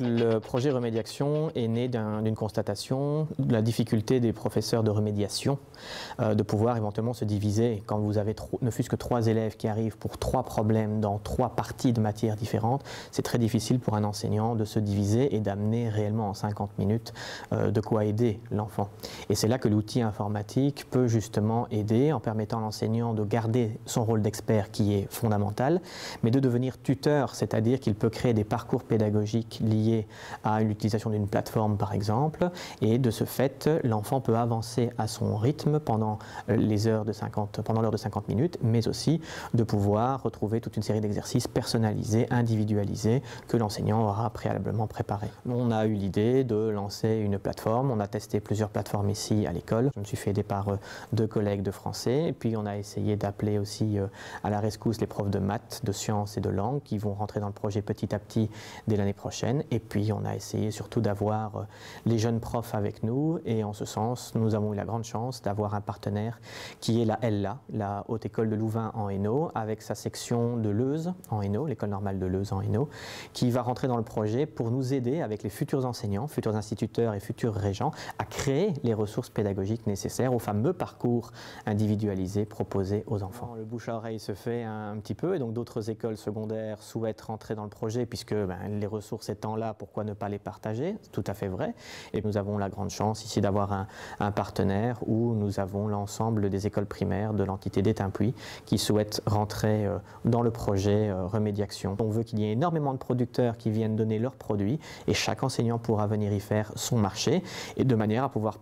Le projet Remédiaction est né d'une constatation de la difficulté des professeurs de remédiation de pouvoir éventuellement se diviser. Quand vous avez ne fût-ce que 3 élèves qui arrivent pour 3 problèmes dans 3 parties de matières différentes, c'est très difficile pour un enseignant de se diviser et d'amener réellement en 50 minutes de quoi aider l'enfant. Et c'est là que l'outil informatique peut justement aider en permettant à l'enseignant de garder son rôle d'expert qui est fondamental, mais de devenir tuteur, c'est-à-dire qu'il peut créer des parcours pédagogiques liés à l'utilisation d'une plateforme par exemple, et de ce fait l'enfant peut avancer à son rythme pendant l'heure de 50 minutes, mais aussi de pouvoir retrouver toute une série d'exercices personnalisés, individualisés, que l'enseignant aura préalablement préparés. On a eu l'idée de lancer une plateforme, on a testé plusieurs plateformes ici à l'école, je me suis fait aider par 2 collègues de français, et puis on a essayé d'appeler aussi à la rescousse les profs de maths, de sciences et de langue qui vont rentrer dans le projet petit à petit dès l'année prochaine, et puis on a essayé surtout d'avoir les jeunes profs avec nous, et en ce sens nous avons eu la grande chance d'avoir un partenaire qui est la LLA, la Haute École de Louvain en Hainaut, avec sa section de Leuze en Hainaut, l'école normale de Leuze en Hainaut, qui va rentrer dans le projet pour nous aider avec les futurs enseignants, futurs instituteurs et futurs régents à créer les ressources pédagogiques nécessaires au fameux parcours individualisé proposé aux enfants. Le bouche à oreille se fait un petit peu, et donc d'autres écoles secondaires souhaitent rentrer dans le projet puisque les ressources étant là, pourquoi ne pas les partager? C'est tout à fait vrai. Et nous avons la grande chance ici d'avoir un partenaire où nous avons l'ensemble des écoles primaires de l'entité d'Étain-Puy qui souhaitent rentrer dans le projet Remédiaction. On veut qu'il y ait énormément de producteurs qui viennent donner leurs produits et chaque enseignant pourra venir y faire son marché, et de manière à pouvoir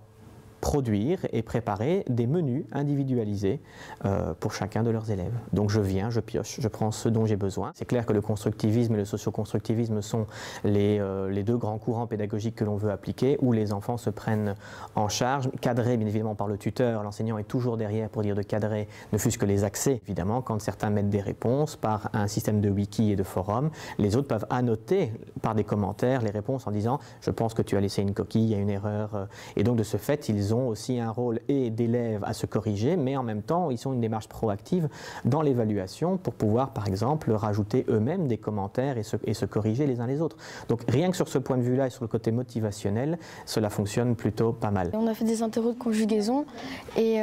produire et préparer des menus individualisés pour chacun de leurs élèves. Donc je viens, je pioche, je prends ce dont j'ai besoin. C'est clair que le constructivisme et le socio-constructivisme sont les 2 grands courants pédagogiques que l'on veut appliquer, où les enfants se prennent en charge, cadrés bien évidemment par le tuteur. L'enseignant est toujours derrière pour dire de cadrer, ne fût-ce que les accès. Évidemment, quand certains mettent des réponses par un système de wiki et de forum, les autres peuvent annoter par des commentaires les réponses en disant « je pense que tu as laissé une coquille, il y a une erreur ». Et donc de ce fait, ils ont aussi un rôle et d'élèves à se corriger, mais en même temps, ils ont une démarche proactive dans l'évaluation pour pouvoir, par exemple, rajouter eux-mêmes des commentaires et se corriger les uns les autres. Donc rien que sur ce point de vue-là et sur le côté motivationnel, cela fonctionne plutôt pas mal. On a fait des interros de conjugaison et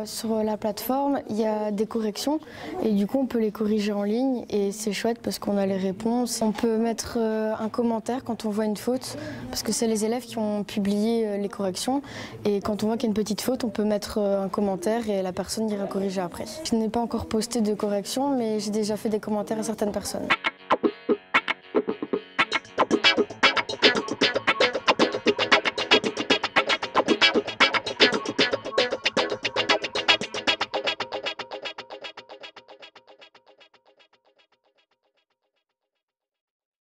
sur la plateforme, il y a des corrections et du coup, on peut les corriger en ligne et c'est chouette parce qu'on a les réponses. On peut mettre un commentaire quand on voit une faute parce que c'est les élèves qui ont publié les corrections, et quand on voit qu'il y a une petite faute, on peut mettre un commentaire et la personne ira corriger après. Je n'ai pas encore posté de correction, mais j'ai déjà fait des commentaires à certaines personnes.